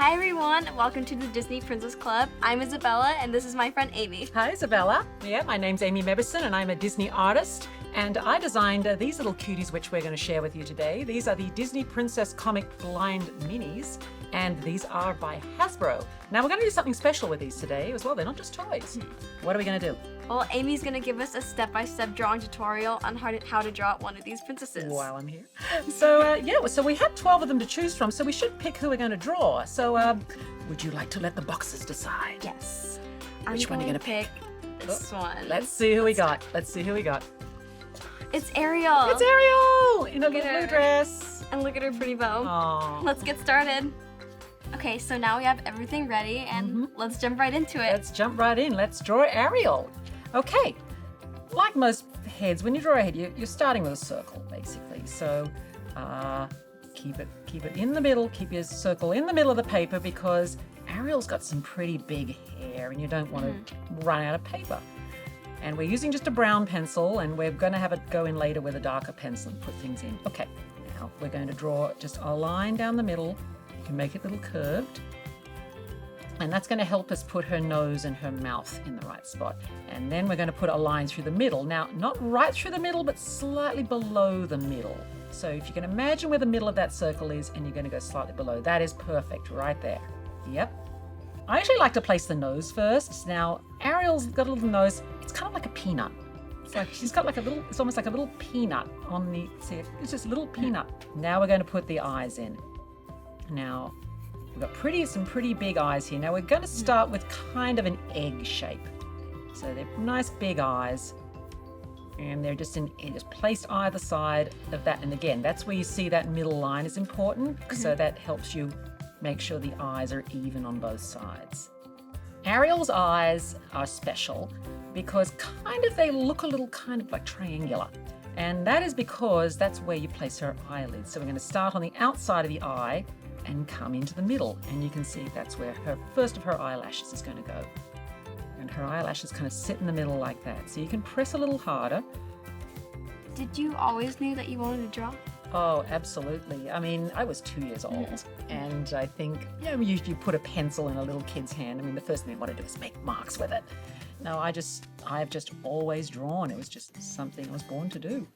Hi everyone, welcome to the Disney Princess Club. I'm Isabella and this is my friend Amy. Hi Isabella. Yeah, my name's Amy Mebberson and I'm a Disney artist. And I designed these little cuties which we're going to share with you today. These are the Disney Princess Comic Blind Minis. And these are by Hasbro. Now we're going to do something special with these today as well. They're not just toys. What are we going to do? Well, Amy's going to give us a step-by-step drawing tutorial on how to draw one of these princesses. While I'm here. So we have 12 of them to choose from, so we should pick who we're going to draw. So would you like to let the boxes decide? Yes. Which one are you going to pick? This one. Let's see who we got. Let's see who we got. It's Ariel. It's Ariel in a Look at blue her. dress. And look at her pretty bow. Aww. Let's get started. Okay, so now we have everything ready and let's jump right into it. Let's jump right in. Let's draw Ariel. Okay. Like most heads, when you draw a head, you're starting with a circle, basically. So keep it in the middle. Keep your circle in the middle of the paper because Ariel's got some pretty big hair and you don't want to run out of paper. And we're using just a brown pencil and we're going to have it go in later with a darker pencil and put things in. Okay, now we're going to draw just a line down the middle. You can make it a little curved. And that's going to help us put her nose and her mouth in the right spot. And then we're going to put a line through the middle. Now, not right through the middle, but slightly below the middle. So if you can imagine where the middle of that circle is and you're going to go slightly below, that is perfect right there. Yep. I actually like to place the nose first. Now, Ariel's got a little nose. It's kind of like a peanut. It's like she's got like a little, it's almost like a little peanut on the, see, it's just a little peanut. Now we're going to put the eyes in. Now, we've got some pretty big eyes here. Now we're going to start with kind of an egg shape. So they're nice big eyes. And they're just placed either side of that. And again, that's where you see that middle line is important. So that helps you make sure the eyes are even on both sides. Ariel's eyes are special because they look a little kind of like triangular. And that is because that's where you place her eyelids. So we're going to start on the outside of the eye and come into the middle. And you can see that's where first of her eyelashes is going to go. And her eyelashes kind of sit in the middle like that. So you can press a little harder. Did you always knew that you wanted to draw? Oh, absolutely. I mean, I was 2 years old, and I think, you put a pencil in a little kid's hand. I mean, the first thing they want to do is make marks with it. No, I've just always drawn. It was just something I was born to do.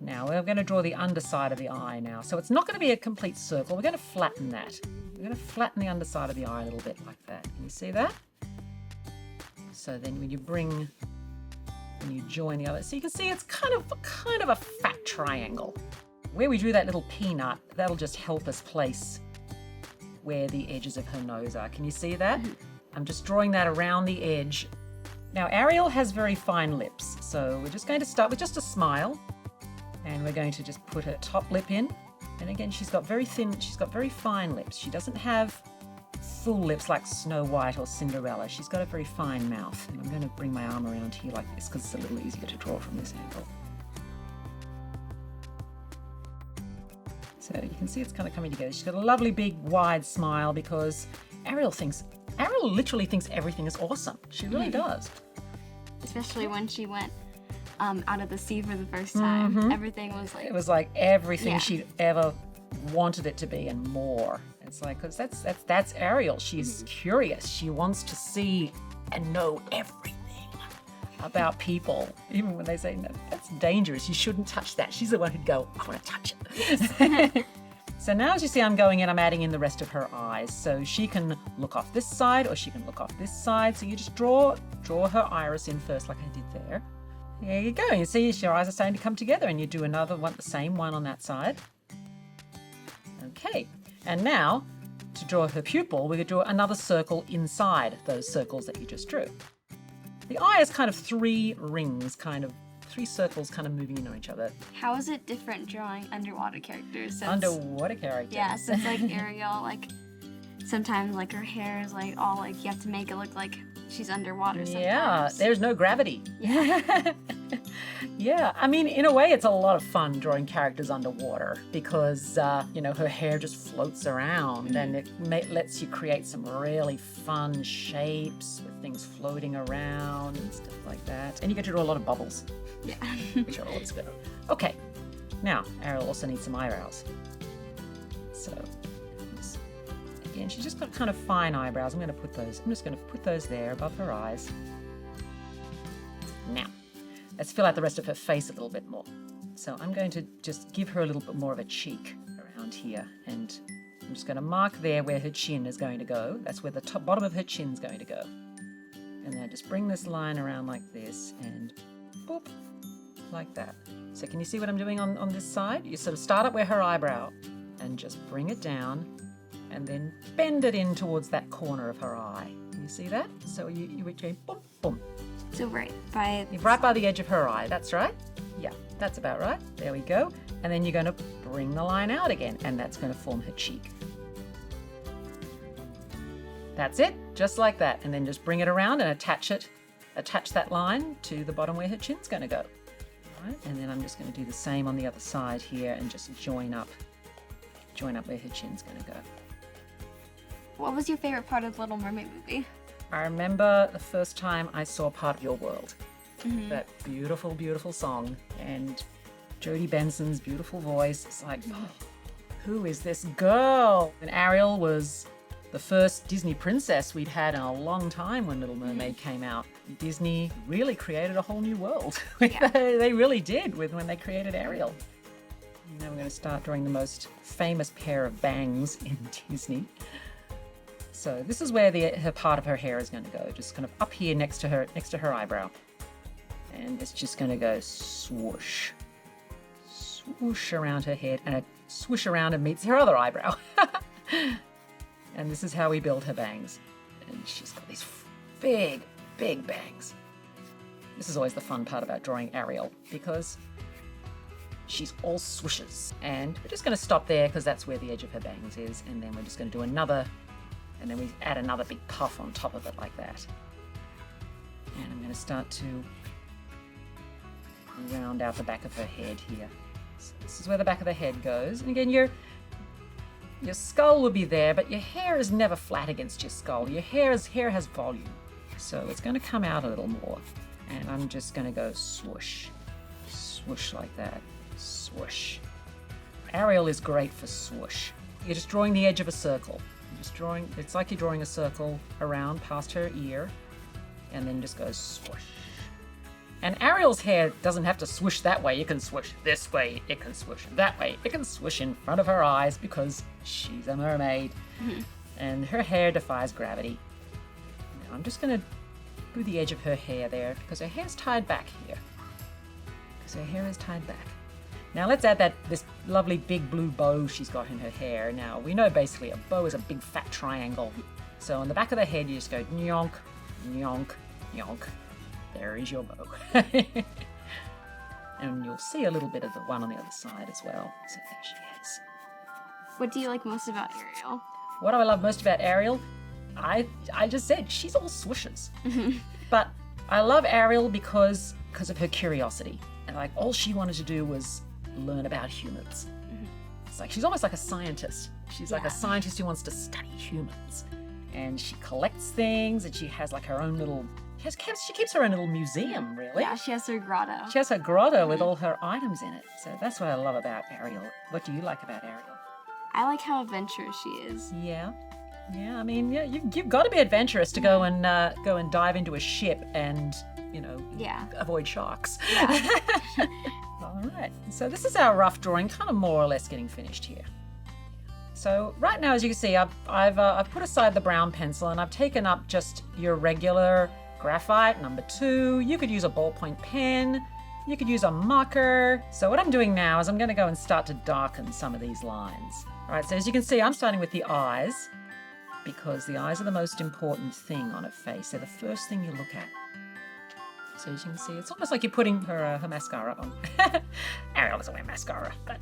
Now, we're going to draw the underside of the eye now. So it's not going to be a complete circle. We're going to flatten that. We're going to flatten the underside of the eye a little bit like that. Can you see that? So then when you join the other, so you can see it's kind of a fat triangle. Where we drew that little peanut, that'll just help us place where the edges of her nose are. Can you see that? I'm just drawing that around the edge. Now, Ariel has very fine lips, so we're just going to start with just a smile. And we're going to just put her top lip in. And again, she's got very fine lips. She doesn't have full lips like Snow White or Cinderella. She's got a very fine mouth. And I'm going to bring my arm around here like this because it's a little easier to draw from this angle. So you can see it's kind of coming together. She's got a lovely big wide smile because Ariel literally thinks everything is awesome. She really does. Especially when she went out of the sea for the first time. Everything was like... It was like everything she'd ever wanted it to be and more. It's like, because that's Ariel. She's curious. She wants to see and know everything about people, even when they say, no, that's dangerous, you shouldn't touch that. She's the one who'd go, I want to touch it. So now as you see, I'm adding in the rest of her eyes. So she can look off this side or she can look off this side. So you just draw her iris in first like I did there. There you go. You see your eyes are starting to come together and you do another one, the same one on that side. Okay. And now to draw her pupil, we're going to draw another circle inside those circles that you just drew. The eye is kind of three circles kind of moving into each other. How is it different drawing underwater characters? Underwater characters? Yeah, since like Ariel, like sometimes like her hair is like all like you have to make it look like she's underwater sometimes. Yeah, there's no gravity. Yeah. Yeah, I mean, in a way, it's a lot of fun drawing characters underwater because, her hair just floats around and it lets you create some really fun shapes with things floating around and stuff like that. And you get to draw a lot of bubbles. Yeah. Which are always good. Okay, now, Ariel also needs some eyebrows. So, again. She's just got kind of fine eyebrows. I'm just going to put those there above her eyes. Now, let's fill out the rest of her face a little bit more. So I'm going to just give her a little bit more of a cheek around here. And I'm just going to mark there where her chin is going to go. That's where the bottom of her chin is going to go. And then just bring this line around like this and boop, like that. So can you see what I'm doing on this side? You sort of start up where her eyebrow and just bring it down and then bend it in towards that corner of her eye. Can you see that? So you would go boom, boom. So right by the edge of her eye, that's right. Yeah, that's about right. There we go. And then you're going to bring the line out again, and that's going to form her cheek. That's it, just like that. And then just bring it around and attach that line to the bottom where her chin's going to go. All right, and then I'm just going to do the same on the other side here and just join up where her chin's going to go. What was your favorite part of the Little Mermaid movie? I remember the first time I saw Part of Your World. That beautiful, beautiful song. And Jodie Benson's beautiful voice. It's like, oh, who is this girl? And Ariel was the first Disney princess we'd had in a long time when Little Mermaid came out. Disney really created a whole new world. Yeah. They really did when they created Ariel. Now we're going to start drawing the most famous pair of bangs in Disney. So this is where her part of her hair is going to go, just kind of up here next to her eyebrow. And it's just going to go swoosh, swoosh around her head, and a swoosh around and meets her other eyebrow. And this is how we build her bangs. And she's got these big, big bangs. This is always the fun part about drawing Ariel, because she's all swooshes. And we're just going to stop there because that's where the edge of her bangs is. And then we're just going to do another, and then we add another big puff on top of it like that. And I'm going to start to round out the back of her head here. So this is where the back of the head goes. And again, your skull will be there, but your hair is never flat against your skull. Your hair has volume. So it's going to come out a little more. And I'm just going to go swoosh, swoosh like that, swoosh. Ariel is great for swoosh. You're just drawing the edge of a circle. It's like you're drawing a circle around past her ear, and then just goes swoosh. And Ariel's hair doesn't have to swoosh that way. It can swoosh this way. It can swoosh that way. It can swoosh in front of her eyes because she's a mermaid. And her hair defies gravity. Now I'm just going to do the edge of her hair there because her hair's tied back here. Now let's add this lovely big blue bow she's got in her hair. Now we know basically a bow is a big fat triangle. So on the back of the head you just go nyonk, nyonk, nyonk. There is your bow. And you'll see a little bit of the one on the other side as well. So there she is. What do you like most about Ariel? What do I love most about Ariel? I just said she's all swooshes. But I love Ariel because of her curiosity. And like all she wanted to do was learn about humans. It's like she's almost like a scientist. She's like a scientist who wants to study humans. And she collects things, and she has like her own little... She keeps her own little museum, really. Yeah, she has her grotto. She has her grotto with all her items in it. So that's what I love about Ariel. What do you like about Ariel? I like how adventurous she is. Yeah. I mean, yeah, you've got to be adventurous to go and dive into a ship and, avoid sharks. Yeah. All right. So this is our rough drawing, kind of more or less getting finished here. So right now, as you can see, I've put aside the brown pencil and I've taken up just your regular graphite, number 2. You could use a ballpoint pen. You could use a marker. So what I'm doing now is I'm going to go and start to darken some of these lines. All right, so as you can see, I'm starting with the eyes because the eyes are the most important thing on a face. They're the first thing you look at. So as you can see, it's almost like you're putting her mascara on. Ariel doesn't wear mascara, but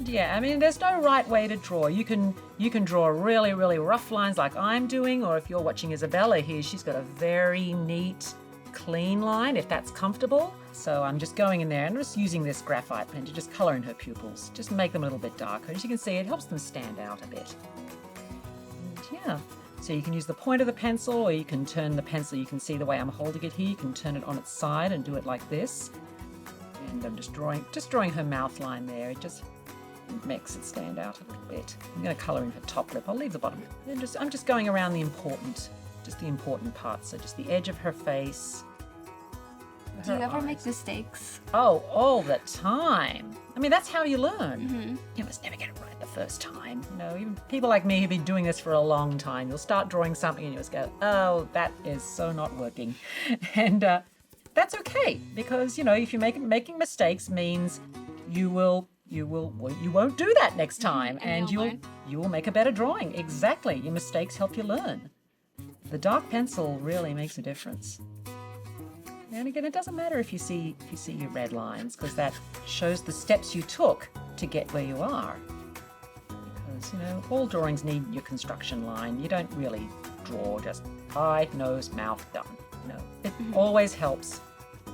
yeah, I mean, there's no right way to draw. You can draw really, really rough lines like I'm doing, or if you're watching Isabella here, she's got a very neat, clean line, if that's comfortable. So I'm just going in there and just using this graphite pen to just color in her pupils, just make them a little bit darker. As you can see, it helps them stand out a bit. And yeah, so you can use the point of the pencil, or you can turn the pencil. You can see the way I'm holding it here. You can turn it on its side and do it like this. And I'm just drawing her mouth line there. It just makes it stand out a little bit. I'm going to colour in her top lip. I'll leave the bottom. I'm just going around the important parts. So just the edge of her face. Do you ever eyes. make mistakes? Oh, all the time. I mean, that's how you learn. You must never get it right the first time. You know, even people like me who've been doing this for a long time, you'll start drawing something and you just go, oh, that is so not working. And that's okay, because, you know, if you're making mistakes means you won't do that next time, and you will make a better drawing. Exactly. Your mistakes help you learn. The dark pencil really makes a difference. And again, it doesn't matter if you see your red lines, because that shows the steps you took to get where you are. Because, you know, all drawings need your construction line. You don't really draw just eye, nose, mouth, done. You know, it always helps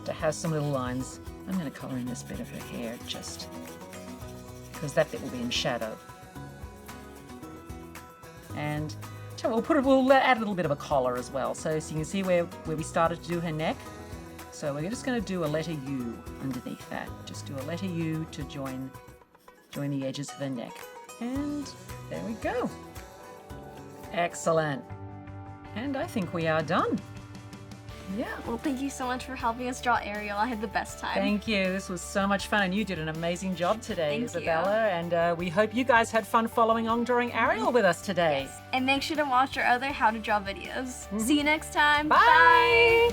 to have some little lines. I'm going to colour in this bit of her hair just because that bit will be in shadow. And so we'll add a little bit of a collar as well. So you can see where we started to do her neck. So we're just going to do a letter U underneath that. Just do a letter U to join the edges of the neck. And there we go. Excellent. And I think we are done. Yeah. Well, thank you so much for helping us draw Ariel. I had the best time. Thank you. This was so much fun, and you did an amazing job today, Thank Isabella. And we hope you guys had fun following on drawing Ariel with us today. Yes. And make sure to watch our other How to Draw videos. See you next time. Bye.